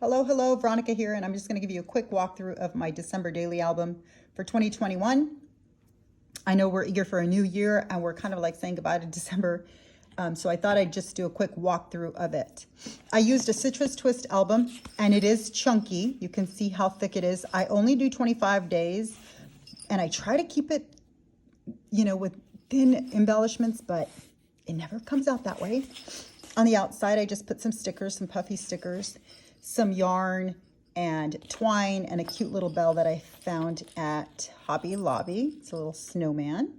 Hello, Veronica here, and I'm just going to give you a quick walkthrough of my December daily album for 2021. I know we're eager for a new year, and we're kind of like saying goodbye to December, so I thought I'd just do a quick walkthrough of it. I used a Citrus Twist album, and it is chunky. You can see how thick it is. I only do 25 days, and I try to keep it, with thin embellishments, but it never comes out that way. On the outside, I just put some stickers, some puffy stickers, some yarn and twine, and a cute little bell that I found at Hobby Lobby. It's a little snowman.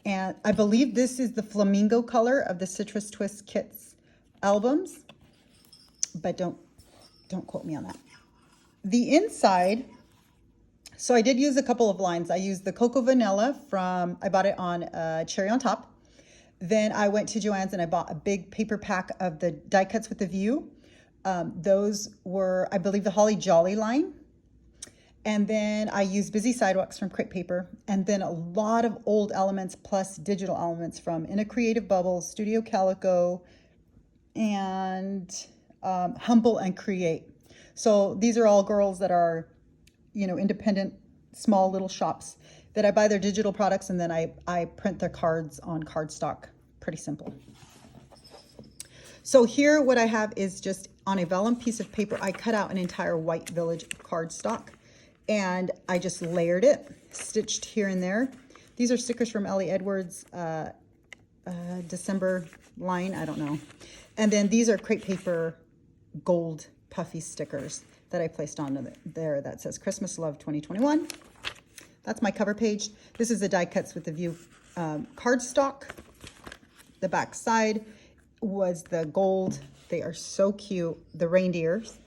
And I believe this is the flamingo color of the Citrus Twist Kits albums, but don't quote me on that. The inside, so I did use a couple of lines. I used the Cocoa Vanilla I bought it on Cherry on Top. Then I went to Joann's and I bought a big paper pack of the die cuts with the view. Those were, I believe, the Holly Jolly line. And then I used Busy Sidewalks from Crepe Paper. And then a lot of old elements plus digital elements from In a Creative Bubble, Studio Calico, and Humble and Create. So these are all girls that are, independent, small little shops that I buy their digital products, and then I print their cards on cardstock. Pretty simple. So here what I have is just on a vellum piece of paper, I cut out an entire White Village cardstock, and I just layered it, stitched here and there. These are stickers from Ellie Edwards, December line, I don't know. And then these are Crepe Paper gold puffy stickers that I placed on there that says Christmas Love 2021. That's my cover page. This is the die cuts with the view cardstock. The back side was the gold. They are so cute. The reindeers.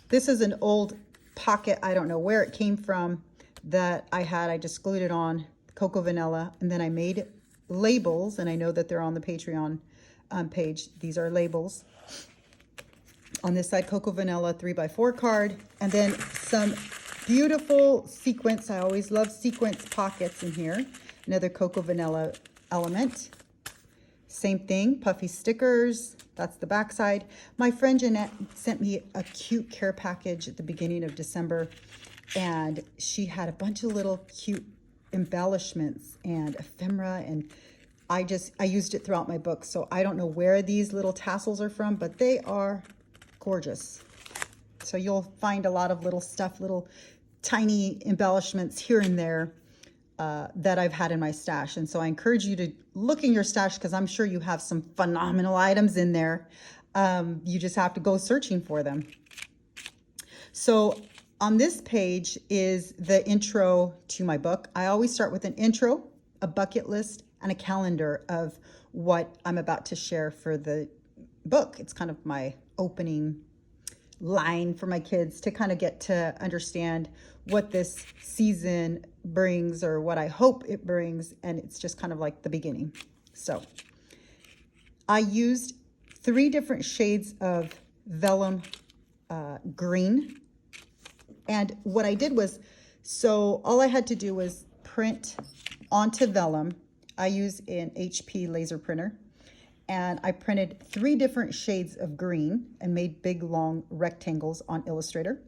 This is an old pocket. I don't know where it came from that I had. I just glued it on Cocoa Vanilla, and then I made labels, and I know that they're on the Patreon page. These are labels. On this side, Cocoa Vanilla 3x4 card, and then some beautiful sequins. I always love sequence pockets in here. Another Cocoa Vanilla element. Same thing, puffy stickers. That's the back side. My friend Jeanette sent me a cute care package at the beginning of December, and she had a bunch of little cute embellishments and ephemera, and I used it throughout my book. So I don't know where these little tassels are from, but they are gorgeous. So you'll find a lot of little stuff, little tiny embellishments here and there that I've had in my stash. And so I encourage you to look in your stash, because I'm sure you have some phenomenal items in there. You just have to go searching for them. So on this page is the intro to my book. I always start with an intro, a bucket list, and a calendar of what I'm about to share for the book. It's kind of my opening line for my kids to kind of get to understand what this season brings, or what I hope it brings, and it's just kind of like the beginning. So I used 3 different shades of vellum green, and what I did was, so all I had to do was print onto vellum. I use an HP laser printer, and I printed 3 different shades of green and made big long rectangles on Illustrator.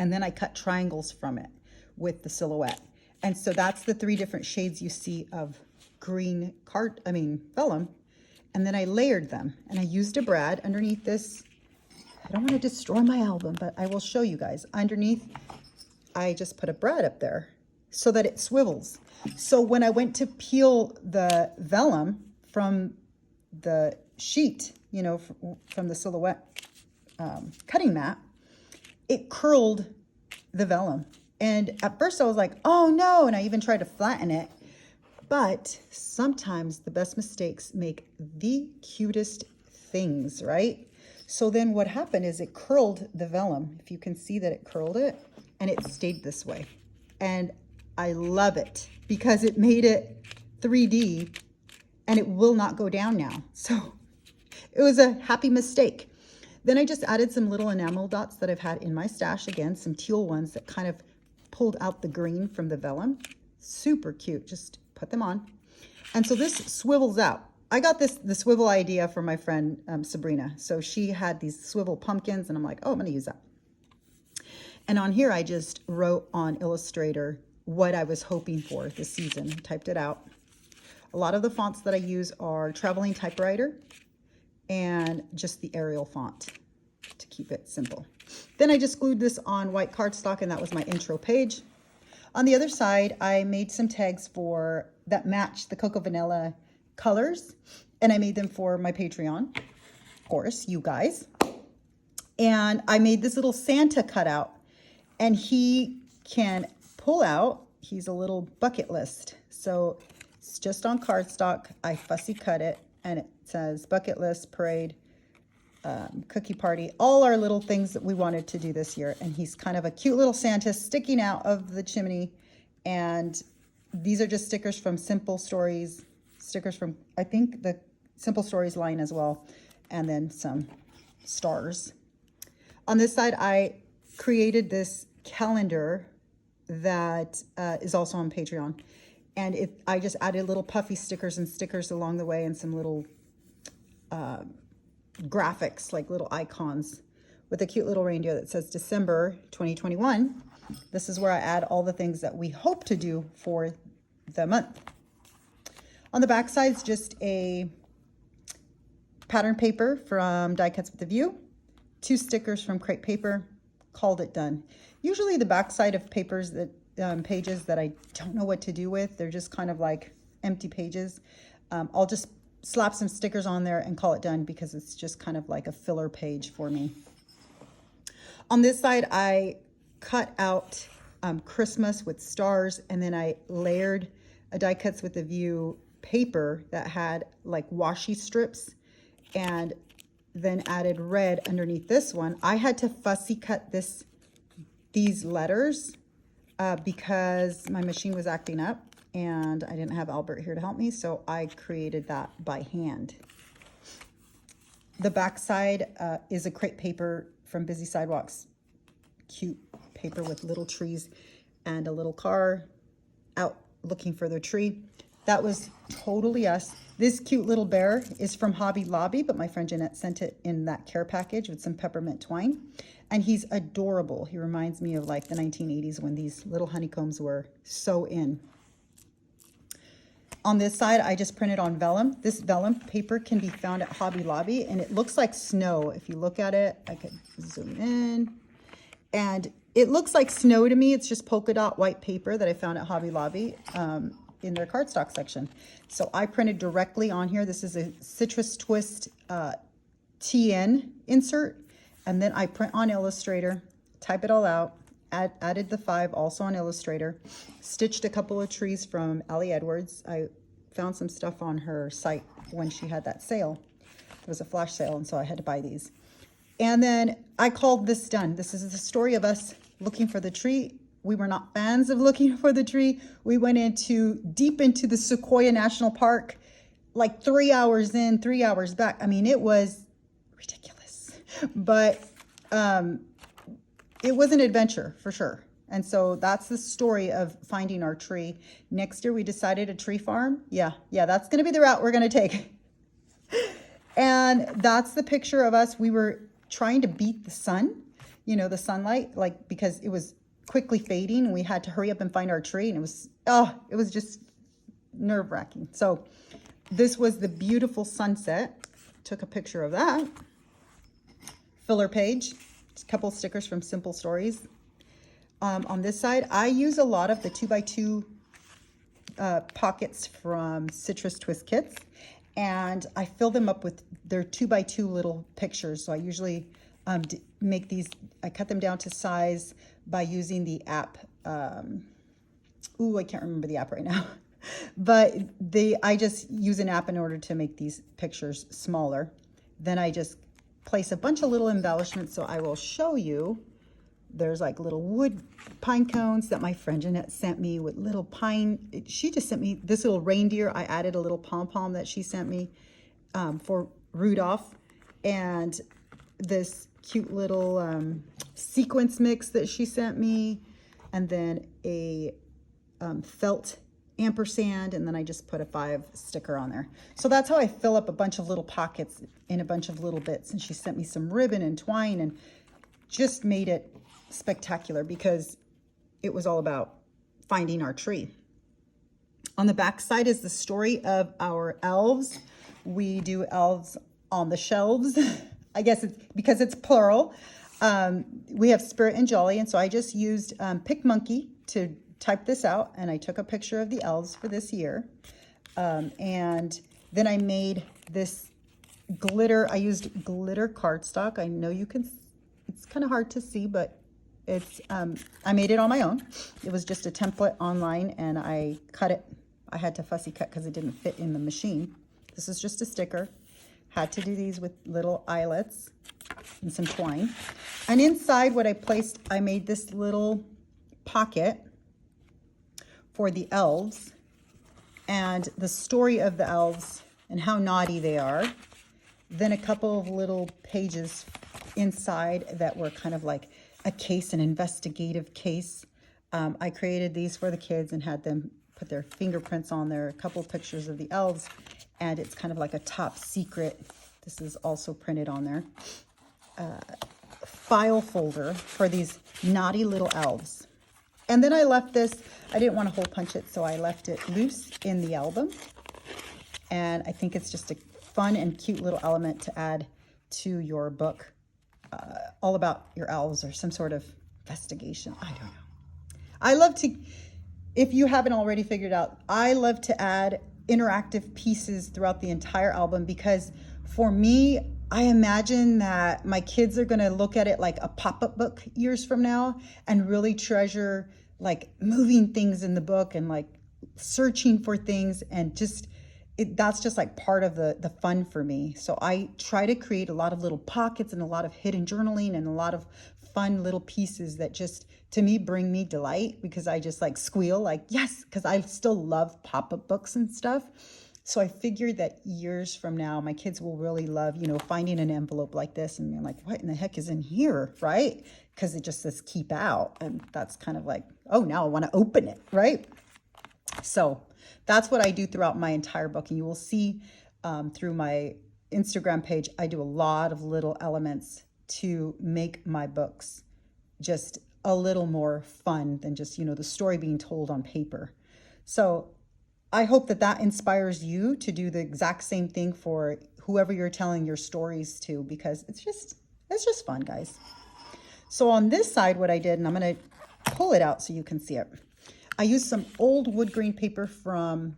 And then I cut triangles from it with the silhouette. And so that's the 3 different shades you see of green vellum. And then I layered them, and I used a brad underneath this. I don't want to destroy my album, but I will show you guys. Underneath, I just put a brad up there so that it swivels. So when I went to peel the vellum from the sheet, from the silhouette cutting mat, it curled the vellum. And at first I was like, oh no, and I even tried to flatten it. But sometimes the best mistakes make the cutest things, right? So then what happened is it curled the vellum. If you can see that it curled it, and it stayed this way. And I love it because it made it 3D, and it will not go down now. So it was a happy mistake. Then I just added some little enamel dots that I've had in my stash. Again, some teal ones that kind of pulled out the green from the vellum. Super cute. Just put them on. And so this swivels out. I got the swivel idea from my friend Sabrina. So she had these swivel pumpkins, and I'm like, oh, I'm going to use that. And on here, I just wrote on Illustrator what I was hoping for this season. Typed it out. A lot of the fonts that I use are Traveling Typewriter and just the Arial font to keep it simple. Then I just glued this on white cardstock, and that was my intro page. On the other side, I made some tags that match the Cocoa Vanilla colors, and I made them for my Patreon, of course, you guys. And I made this little Santa cutout, and he can pull out, he's a little bucket list. So it's just on cardstock. I fussy cut it, and it says bucket list, parade, cookie party, all our little things that we wanted to do this year. And he's kind of a cute little Santa sticking out of the chimney. And these are just stickers from Simple Stories, stickers from, I think, the Simple Stories line as well, and then some stars. On this side, I created this calendar that is also on Patreon. And I just added little puffy stickers and stickers along the way, and some little graphics, like little icons, with a cute little reindeer that says December 2021. This is where I add all the things that we hope to do for the month. On the back side is just a pattern paper from Die Cuts with a View, 2 stickers from Crepe Paper, called it done. Usually the back side of papers that pages that I don't know what to do with, they're just kind of like empty pages. I'll just slap some stickers on there and call it done, because it's just kind of like a filler page for me. On this side, I cut out Christmas with stars, and then I layered a Die Cuts with a View paper that had like washi strips, and then added red underneath this one. I had to fussy cut these letters because my machine was acting up, and I didn't have Albert here to help me, so I created that by hand. The back side is a Crepe Paper from Busy Sidewalks. Cute paper with little trees and a little car out looking for their tree. That was totally us. This cute little bear is from Hobby Lobby, but my friend Jeanette sent it in that care package with some peppermint twine. And he's adorable. He reminds me of like the 1980s when these little honeycombs were so in. On this side, I just printed on vellum. This vellum paper can be found at Hobby Lobby, and it looks like snow. If you look at it, I could zoom in. And it looks like snow to me. It's just polka dot white paper that I found at Hobby Lobby in their cardstock section. So I printed directly on here. This is a Citrus Twist TN insert. And then I print on Illustrator, type it all out, added the 5 also on Illustrator, stitched a couple of trees from Ellie Edwards. I found some stuff on her site when she had that sale. It was a flash sale, and so I had to buy these. And then I called this done. This is the story of us looking for the tree. We were not fans of looking for the tree. We went deep into the Sequoia National Park, like 3 hours in, 3 hours back. I mean, it was ridiculous. But it was an adventure for sure. And so that's the story of finding our tree. Next year, we decided a tree farm. Yeah, that's going to be the route we're going to take. And that's the picture of us. We were trying to beat the sun, the sunlight, like, because it was quickly fading, and we had to hurry up and find our tree. And it was just nerve-wracking. So this was the beautiful sunset. Took a picture of that. Filler page, just a couple stickers from Simple Stories. On this side, I use a lot of the 2x2 pockets from Citrus Twist Kits, and I fill them up with their 2x2 little pictures. So I usually make these, I cut them down to size by using the app. I can't remember the app right now. But I just use an app in order to make these pictures smaller. Then I just place a bunch of little embellishments. So I will show you. There's like little wood pine cones that my friend Jeanette sent me with little pine. She just sent me this little reindeer. I added a little pom-pom that she sent me for Rudolph. And this cute little sequence mix that she sent me. And then a felt ampersand, and then I just put a 5 sticker on there. So that's how I fill up a bunch of little pockets in a bunch of little bits. And she sent me some ribbon and twine and just made it spectacular because it was all about finding our tree. On the back side is the story of our elves. We do elves on the shelves. I guess it's because it's plural. We have Spirit and Jolly, and so I just used PicMonkey to type this out, and I took a picture of the elves for this year. And then I made this glitter. I used glitter cardstock. I know you can, it's kind of hard to see, but it's, I made it on my own. It was just a template online, and I cut it. I had to fussy cut because it didn't fit in the machine. This is just a sticker. Had to do these with little eyelets and some twine. And inside what I placed, I made this little pocket for the elves and the story of the elves and how naughty they are. Then a couple of little pages inside that were kind of like a case, an investigative case. I created these for the kids and had them put their fingerprints on there, a couple of pictures of the elves, and it's kind of like a top secret. This is also printed on there. File folder for these naughty little elves. And then I left this, I didn't want to hole punch it, so I left it loose in the album. And I think it's just a fun and cute little element to add to your book, all about your elves or some sort of investigation. I don't know. I love to, if you haven't already figured out, I love to add interactive pieces throughout the entire album because for me, I imagine that my kids are going to look at it like a pop-up book years from now and really treasure like moving things in the book and like searching for things, and just that's just like part of the fun for me. So I try to create a lot of little pockets and a lot of hidden journaling and a lot of fun little pieces that just to me bring me delight, because I just like squeal like yes, because I still love pop-up books and stuff. So I figured that years from now, my kids will really love, you know, finding an envelope like this and being like, what in the heck is in here, right? Because it just says keep out. And that's kind of like, oh, now I want to open it, right? So that's what I do throughout my entire book. And you will see through my Instagram page, I do a lot of little elements to make my books just a little more fun than just, you know, the story being told on paper. So I hope that that inspires you to do the exact same thing for whoever you're telling your stories to, because it's just fun, guys. So on this side, what I did, and I'm going to pull it out so you can see it. I used some old wood grain paper from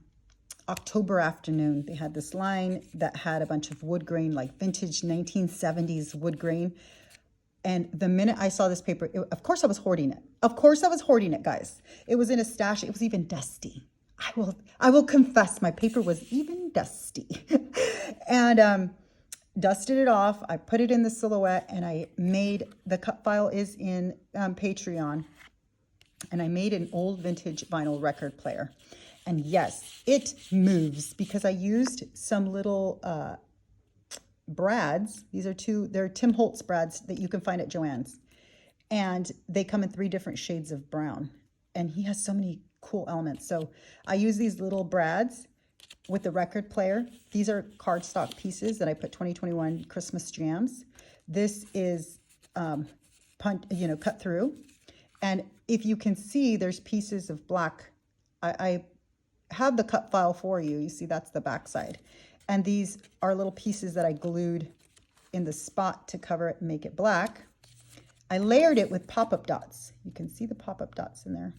October Afternoon. They had this line that had a bunch of wood grain, like vintage 1970s wood grain. And the minute I saw this paper, of course I was hoarding it. Of course I was hoarding it, guys. It was in a stash. It was even dusty. I will confess my paper was even dusty. And dusted it off. I put it in the silhouette, and I made, the cut file is in Patreon, and I made an old vintage vinyl record player. And yes, it moves because I used some little brads. These are they're Tim Holtz brads that you can find at Joann's. And they come in 3 different shades of brown. And he has so many cool elements. So I use these little brads with the record player. These are cardstock pieces that I put 2021 Christmas jams. This is cut through. And if you can see, there's pieces of black. I have the cut file for you. You see, that's the back side. And these are little pieces that I glued in the spot to cover it and make it black. I layered it with pop-up dots. You can see the pop-up dots in there.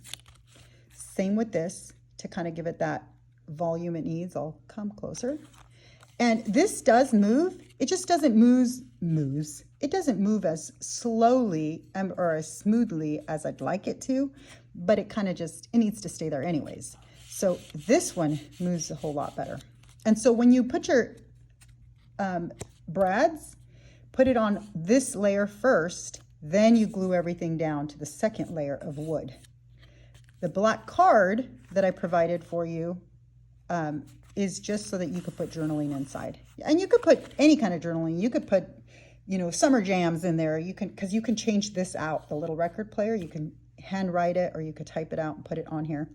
Same with this to kind of give it that volume it needs. I'll come closer. And this does move. It just doesn't moves. It doesn't move as slowly or as smoothly as I'd like it to, but it kind of just, it needs to stay there anyways. So this one moves a whole lot better. And so when you put your brads, put it on this layer first, then you glue everything down to the second layer of wood. The black card that I provided for you is just so that you could put journaling inside. And you could put any kind of journaling. You could put, you know, summer jams in there. You can, because you can change this out, the little record player. You can handwrite it, or you could type it out and put it on here.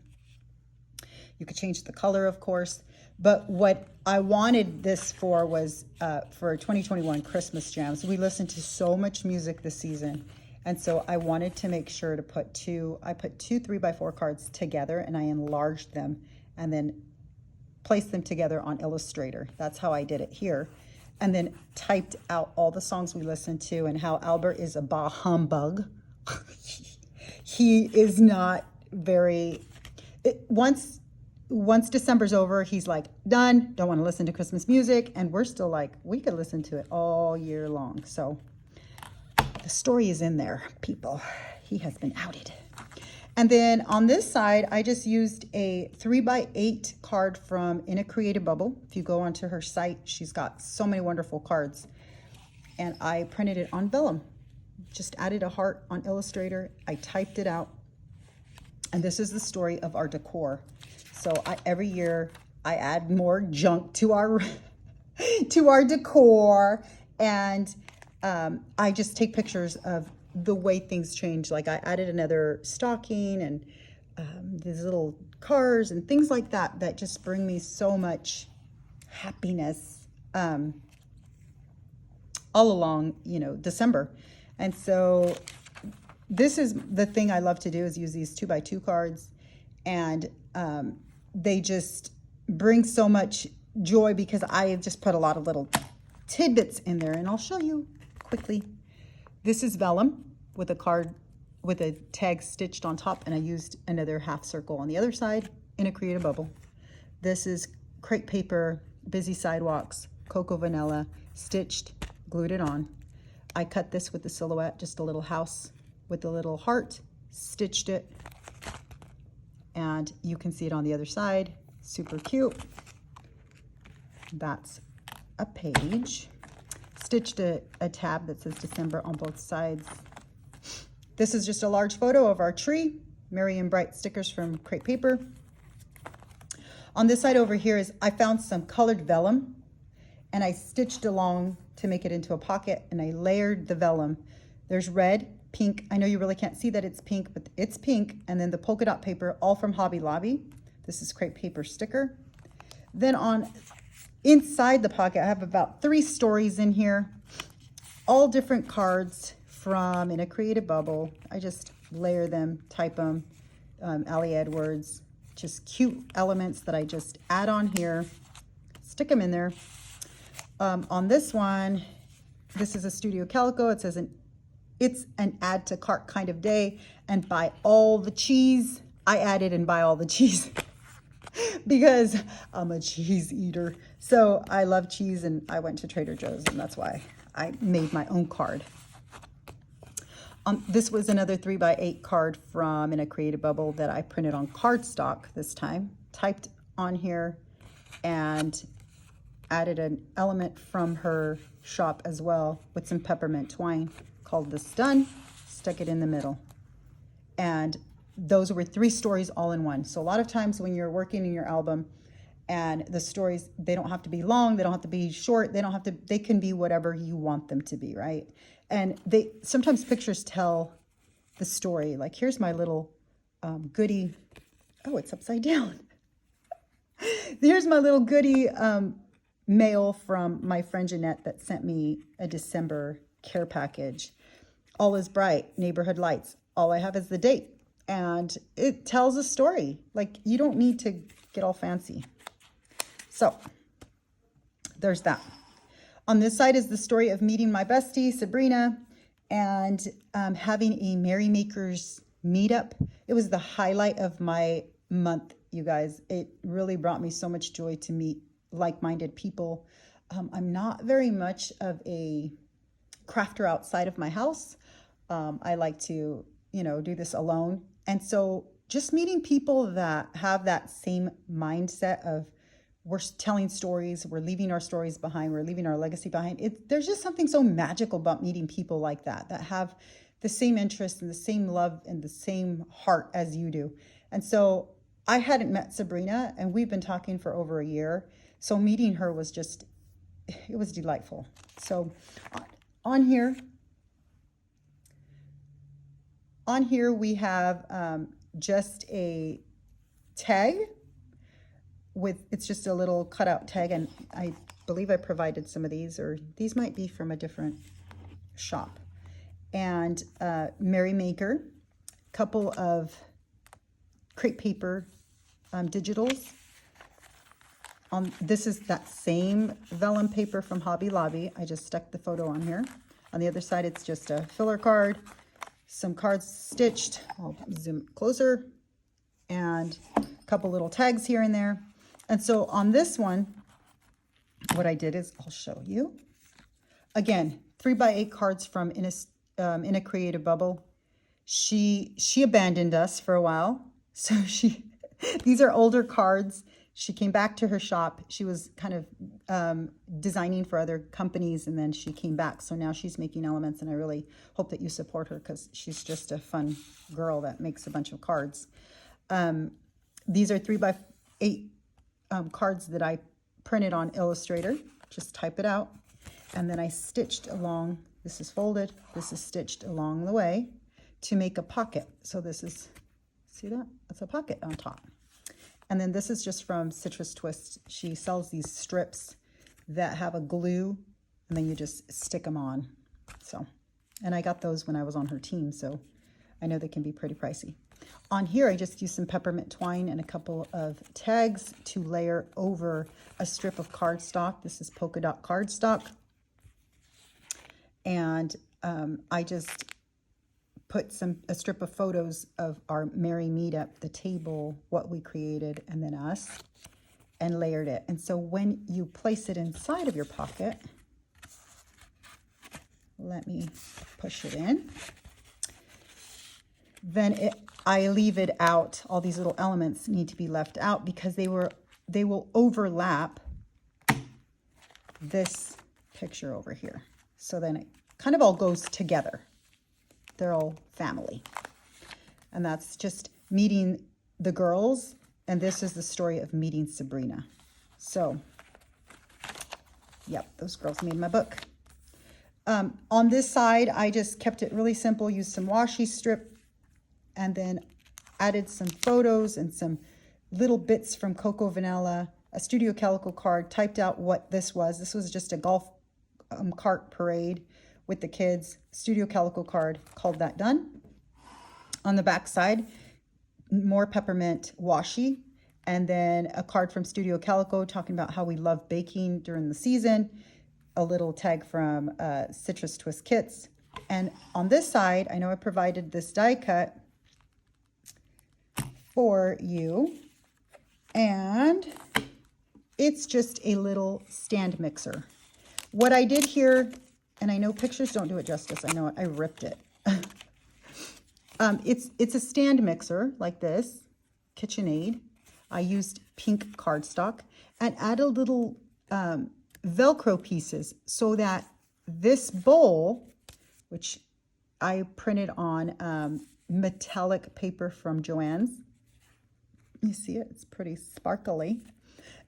You could change the color, of course. But what I wanted this for was for 2021 Christmas jams. We listened to so much music this season. And so I wanted to make sure to put I put two 3x4 cards together, and I enlarged them and then placed them together on Illustrator. That's how I did it here. And then typed out all the songs we listened to and how Albert is a bah humbug. He is not very, once December's over, he's like, done, don't want to listen to Christmas music. And we're still like, we could listen to it all year long. So the story is in there, people. He has been outed. And then on this side, I just used a 3x8 card from In a Creative Bubble. If you go onto her site, she's got so many wonderful cards. And I printed it on vellum. Just added a heart on Illustrator. I typed it out. And this is the story of our decor. So every year I add more junk to our to our decor. And I just take pictures of the way things change. Like I added another stocking and these little cars and things like that that just bring me so much happiness all along, December. And so this is the thing I love to do, is use these 2x2 cards, and they just bring so much joy because I have just put a lot of little tidbits in there, and I'll show you quickly. This is vellum with a card with a tag stitched on top, and I used another half circle on the other side In a Creative Bubble. This is crepe paper, Busy Sidewalks, Cocoa Vanilla, stitched, glued it on. I cut this with the silhouette, just a little house with a little heart, stitched it, and you can see it on the other side. Super cute. That's a page. Stitched a tab that says December on both sides. This is just a large photo of our tree. Merry and Bright stickers from crepe paper. On this side over here is, I found some colored vellum and I stitched along to make it into a pocket, and I layered the vellum. There's red, pink. I know you really can't see that it's pink, but it's pink. And then the polka dot paper, all from Hobby Lobby. This is crepe paper sticker. Then inside the pocket, I have about 3 stories in here, all different cards from In a Creative Bubble. I just layer them, type them, Ali Edwards, just cute elements that I just add on here, stick them in there. On this one, this is a Studio Calico. It says it's an add to cart kind of day, and buy all the cheese. I added and buy all the cheese because I'm a cheese eater. So I love cheese, and I went to Trader Joe's, and that's why I made my own card. This was another 3x8 card from In a Creative Bubble that I printed on cardstock this time. Typed on here and added an element from her shop as well with some peppermint twine. Called This Done. Stuck it in the middle. And those were 3 stories all in one. So a lot of times when you're working in your album, and the stories, they don't have to be long, they don't have to be short, they can be whatever you want them to be, right? And sometimes pictures tell the story. Like, here's my little goodie. Oh, it's upside down. Here's my little goodie mail from my friend Jeanette that sent me a December care package. All is bright, neighborhood lights. All I have is the date. And it tells a story. Like, you don't need to get all fancy. So there's that. On this side is the story of meeting my bestie, Sabrina, and having a Merrymakers meetup. It was the highlight of my month, you guys. It really brought me so much joy to meet like-minded people. I'm not very much of a crafter outside of my house. I like to, do this alone. And so just meeting people that have that same mindset of, we're telling stories, we're leaving our stories behind, we're leaving our legacy behind. There's just something so magical about meeting people like that have the same interests and the same love and the same heart as you do. And so I hadn't met Sabrina, and we've been talking for over a year. So meeting her was it was delightful. So on here we have just a tag it's just a little cutout tag, and I believe I provided some of these, or these might be from a different shop. And Merry Maker, couple of crepe paper digitals. This is that same vellum paper from Hobby Lobby. I just stuck the photo on here. On the other side, it's just a filler card, some cards stitched. I'll zoom closer, and a couple little tags here and there. And so on this one, what I did is, I'll show you. Again, 3x8 cards from In a Creative Bubble. She abandoned us for a while. So these are older cards. She came back to her shop. She was kind of designing for other companies, and then she came back. So now she's making elements, and I really hope that you support her, because she's just a fun girl that makes a bunch of cards. These are 3x8 cards that I printed on Illustrator. Just type it out. And then I stitched along. This is folded. This is stitched along the way to make a pocket. So this is, see that? That's a pocket on top. And then this is just from Citrus Twist. She sells these strips that have a glue, and then you just stick them on. So, and I got those when I was on her team, so I know they can be pretty pricey. On here, I just used some peppermint twine and a couple of tags to layer over a strip of cardstock. This is polka dot cardstock. And I just put a strip of photos of our merry meetup, the table, what we created, and then us, and layered it. And so when you place it inside of your pocket, let me push it in, then I leave it out. All these little elements need to be left out because they will overlap this picture over here. So then it kind of all goes together. They're all family. And that's just meeting the girls. And this is the story of meeting Sabrina. So, yep, those girls made my book. On this side, I just kept it really simple, used some washi strip, and then added some photos and some little bits from Coco Vanilla, a Studio Calico card, typed out what this was. This was just a golf cart parade with the kids. Studio Calico card, called that done. On the back side, more peppermint washi, and then a card from Studio Calico talking about how we love baking during the season, a little tag from Citrus Twist Kits. And on this side, I know I provided this die cut for you, and it's just a little stand mixer. What I did here, and I know pictures don't do it justice, I know it, I ripped it. It's a stand mixer like this, KitchenAid. I used pink cardstock and added little Velcro pieces so that this bowl, which I printed on metallic paper from Joann's. You see it? It's pretty sparkly.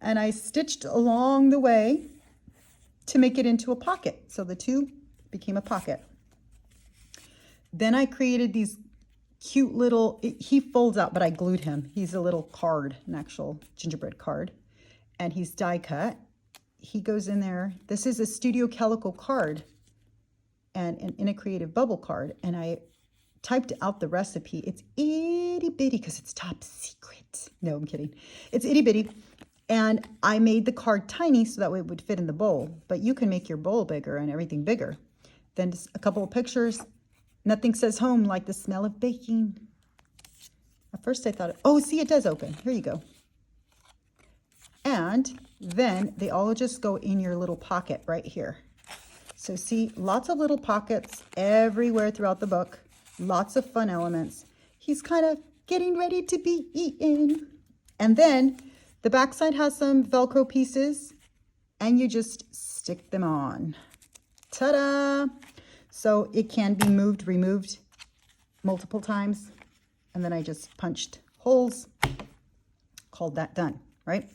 And I stitched along the way to make it into a pocket. So the two became a pocket. Then I created these cute little, he folds out, but I glued him. He's a little card, an actual gingerbread card. And he's die cut. He goes in there. This is a Studio Calico card and an In a Creative Bubble card. And I typed out the recipe. It's itty bitty because it's top secret. No, I'm kidding. It's itty bitty. And I made the card tiny so that way it would fit in the bowl. But you can make your bowl bigger and everything bigger. Then just a couple of pictures. Nothing says home like the smell of baking. At first I thought, oh, see, it does open. Here you go. And then they all just go in your little pocket right here. So see, lots of little pockets everywhere throughout the book. Lots of fun elements. He's kind of getting ready to be eaten. And then the backside has some Velcro pieces, and you just stick them on. Ta-da! So it can be moved, removed multiple times. And then I just punched holes, called that done, right?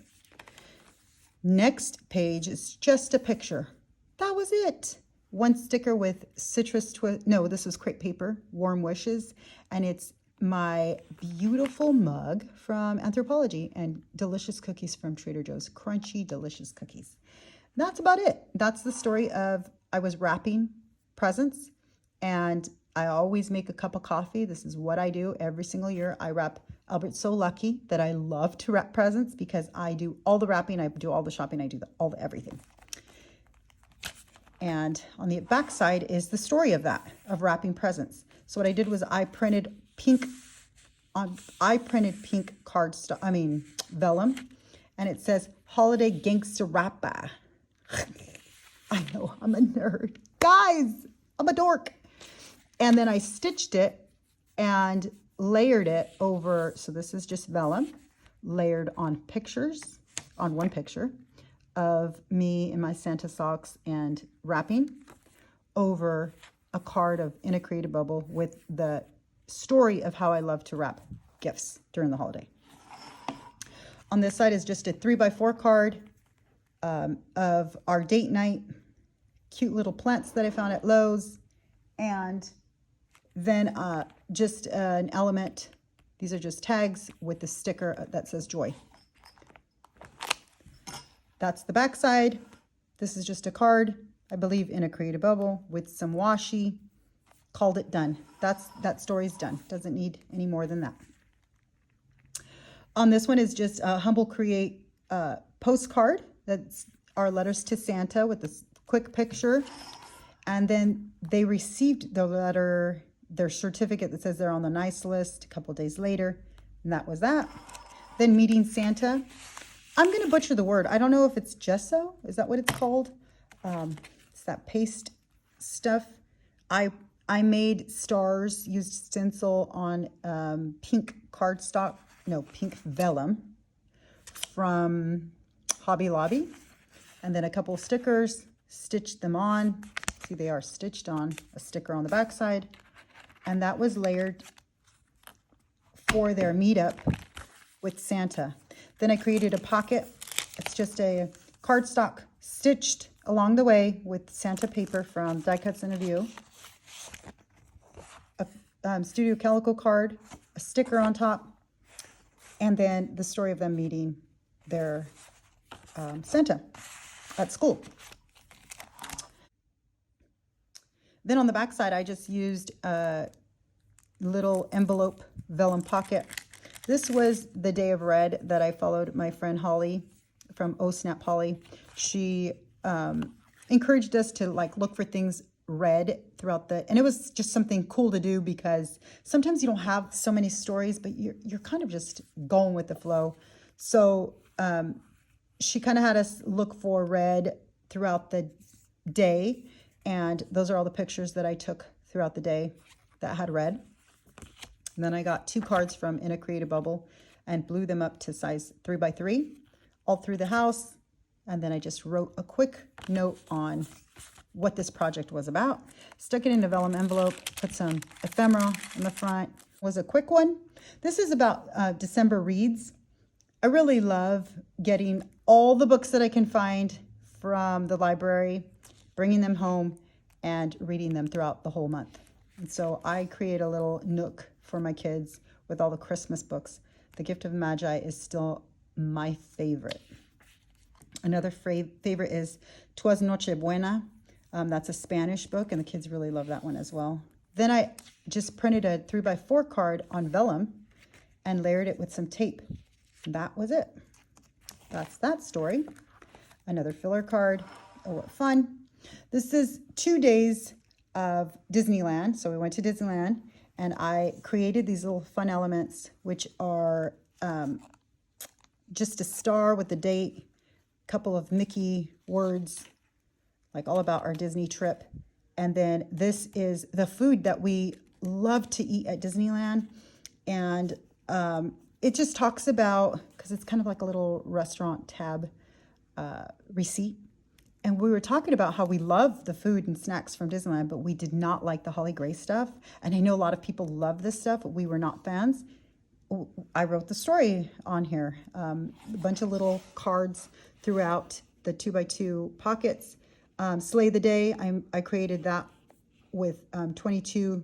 Next page is just a picture. That was it. One sticker with Citrus Twist. No, this was crepe paper, Warm Wishes. And it's my beautiful mug from Anthropologie, and delicious cookies from Trader Joe's. Crunchy, delicious cookies. That's about it. That's the story of I was wrapping presents, and I always make a cup of coffee. This is what I do every single year. I wrap. Albert's so lucky that I love to wrap presents because I do all the wrapping, I do all the shopping, I do all the everything. And on the back side is the story of that, of wrapping presents. So what I did was I printed pink vellum, and it says Holiday Gangsta Rappa. I know, I'm a nerd. Guys, I'm a dork. And then I stitched it and layered it over, so this is just vellum, layered on pictures, on one picture of me in my Santa socks and wrapping over a card of In a Creative Bubble with the story of how I love to wrap gifts during the holiday. On this side is just a 3x4 card of our date night, cute little plants that I found at Lowe's, and then just an element. These are just tags with the sticker that says joy. That's the back side. This is just a card, I believe, in a Creative Bubble with some washi. Called it done. That story's done. Doesn't need any more than that. On this one is just a Humble Create postcard. That's our letters to Santa with this quick picture. And then they received the letter, their certificate that says they're on the nice list a couple days later. And that was that. Then meeting Santa. I'm going to butcher the word. I don't know if it's gesso. Is that what it's called? It's that paste stuff. I made stars, used stencil on pink cardstock, no, pink vellum from Hobby Lobby. And then a couple of stickers, stitched them on. See, they are stitched on, a sticker on the back side. And that was layered for their meetup with Santa. Then I created a pocket. It's just a cardstock stitched along the way with Santa paper from Die Cuts and a View. A Studio Calico card, a sticker on top, and then the story of them meeting their Santa at school. Then on the back side, I just used a little envelope vellum pocket. This was the Day of Red that I followed my friend Holly from Oh Snap Holly. She encouraged us to look for things red throughout and it was just something cool to do because sometimes you don't have so many stories, but you're kind of just going with the flow. So she kind of had us look for red throughout the day, and those are all the pictures that I took throughout the day that had red. And then I got 2 cards from In a Creative Bubble and blew them up to size 3x3 all through the house. And then I just wrote a quick note on what this project was about. Stuck it in a vellum envelope, put some ephemera in the front. It was a quick one. This is about December reads. I really love getting all the books that I can find from the library, bringing them home and reading them throughout the whole month. And so I create a little nook for my kids with all the Christmas books. The Gift of Magi is still my favorite. Another favorite is Twas Noche Buena. That's a Spanish book, and the kids really love that one as well. Then I just printed a 3x4 card on vellum and layered it with some tape. And that was it. That's that story. Another filler card. Oh, what fun. This is 2 days of Disneyland. So we went to Disneyland, and I created these little fun elements, which are just a star with the date, a couple of Mickey words, like all about our Disney trip. And then this is the food that we love to eat at Disneyland. And it just talks about, because it's kind of like a little restaurant tab receipt. And we were talking about how we love the food and snacks from Disneyland, but we did not like the Holly Gray stuff. And I know a lot of people love this stuff, but we were not fans. I wrote the story on here. A bunch of little cards throughout the 2x2 pockets. Slay the Day, I created that with 22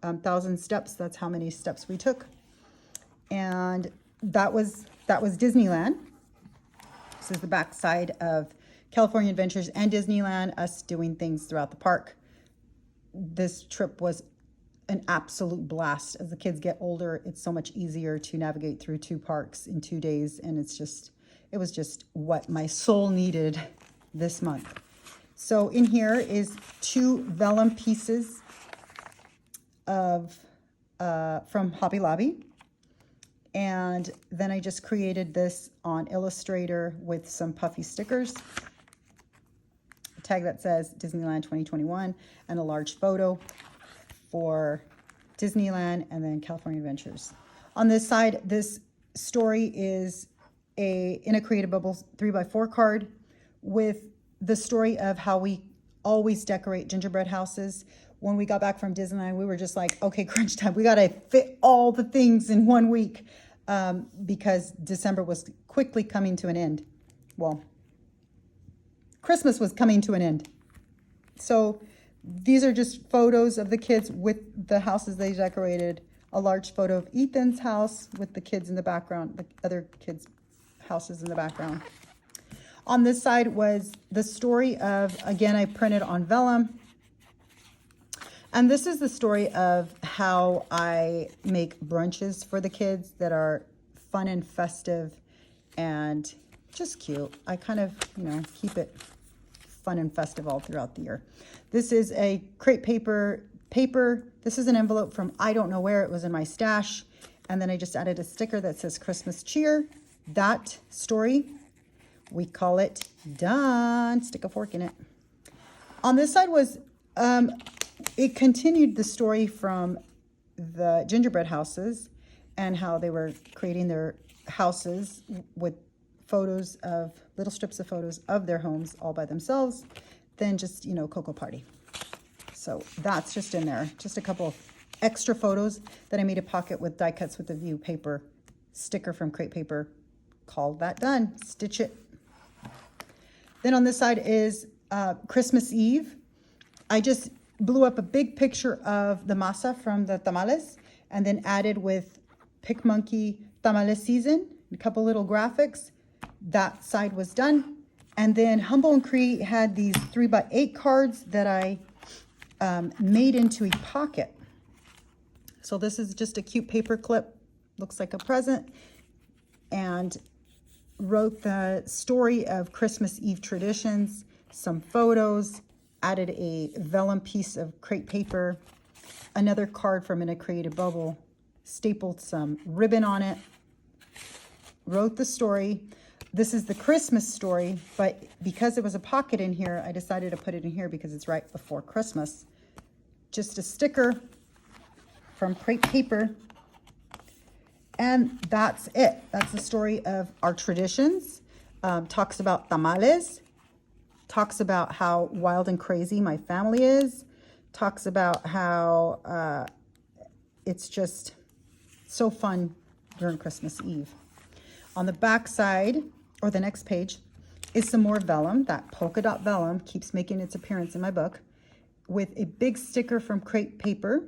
1,000 steps. That's how many steps we took. And that was Disneyland. This is the back side of California Adventures and Disneyland, us doing things throughout the park. This trip was an absolute blast. As the kids get older, it's so much easier to navigate through 2 parks in 2 days. And it was just what my soul needed this month. So in here is 2 vellum pieces of from Hobby Lobby. And then I just created this on Illustrator with some puffy stickers. A tag that says Disneyland 2021 and a large photo for Disneyland and then California Adventures. On this side, this story is in a Creative Bubbles 3x4 card with the story of how we always decorate gingerbread houses. When we got back from Disneyland, we were just like, okay, crunch time. We got to fit all the things in 1 week because December was quickly coming to an end. Well, Christmas was coming to an end. So these are just photos of the kids with the houses they decorated. A large photo of Ethan's house with the kids in the background, the other kids' houses in the background. On this side was the story of, again, I printed on vellum. And this is the story of how I make brunches for the kids that are fun and festive and just cute. I kind of, keep it fun and festive all throughout the year. This is a crepe paper. This is an envelope from I don't know where. It was in my stash. And then I just added a sticker that says Christmas cheer. That story, we call it done. Stick a fork in it. On this side was, it continued the story from the gingerbread houses and how they were creating their houses with photos of, little strips of photos of their homes all by themselves. Then just, Cocoa Party. So that's just in there. Just a couple of extra photos that I made a pocket with die cuts with the view paper sticker from Crepe Paper. Called that done. Stitch it. Then on this side is Christmas Eve. I just blew up a big picture of the masa from the tamales and then added with PicMonkey tamales season, a couple little graphics. That side was done. And then Humble and Cree had these 3x8 cards that I made into a pocket. So this is just a cute paper clip, looks like a present, and wrote the story of Christmas Eve traditions, some photos, added a vellum piece of crepe paper, another card from In a Creative Bubble, stapled some ribbon on it, wrote the story. This is the Christmas story, but because it was a pocket in here, I decided to put it in here because it's right before Christmas. Just a sticker from Crepe Paper. And that's it. That's the story of our traditions. Talks about tamales. Talks about how wild and crazy my family is. Talks about how it's just so fun during Christmas Eve. On the back side, or the next page, is some more vellum. That polka dot vellum keeps making its appearance in my book with a big sticker from Crepe Paper.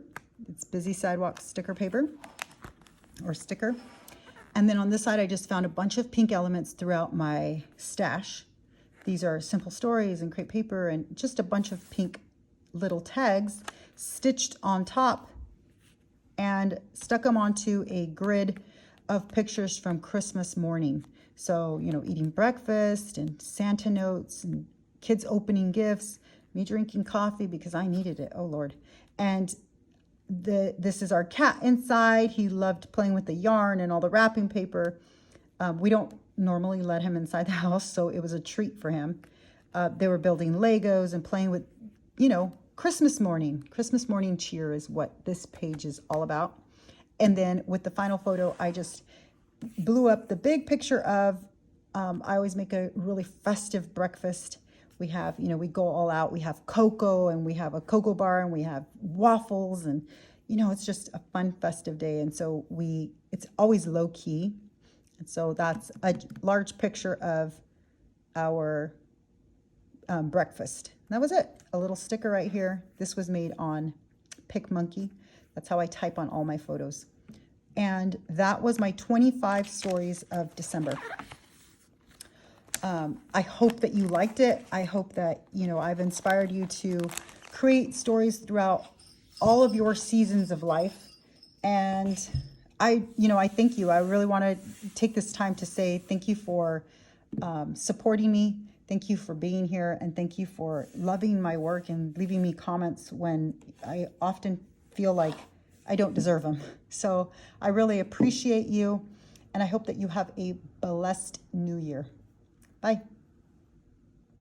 It's Busy Sidewalk sticker paper or sticker. And then on this side, I just found a bunch of pink elements throughout my stash. These are Simple Stories and Crepe Paper and just a bunch of pink little tags stitched on top and stuck them onto a grid of pictures from Christmas morning. So, eating breakfast and Santa notes and kids opening gifts, me drinking coffee because I needed it. Oh, Lord. And this is our cat inside. He loved playing with the yarn and all the wrapping paper. We don't normally let him inside the house, so it was a treat for him. They were building Legos and playing with, Christmas morning. Christmas morning cheer is what this page is all about. And then with the final photo, I just blew up the big picture of, I always make a really festive breakfast. We have, we go all out. We have cocoa and we have a cocoa bar and we have waffles and, it's just a fun festive day. And so it's always low key. And so that's a large picture of our breakfast. And that was it. A little sticker right here. This was made on PicMonkey. That's how I type on all my photos. And that was my 25 stories of December. I hope that you liked it. I hope that, you know, I've inspired you to create stories throughout all of your seasons of life. And I thank you. I really want to take this time to say thank you for supporting me. Thank you for being here. And thank you for loving my work and leaving me comments when I often feel like I don't deserve them. So I really appreciate you. And I hope that you have a blessed new year. Bye.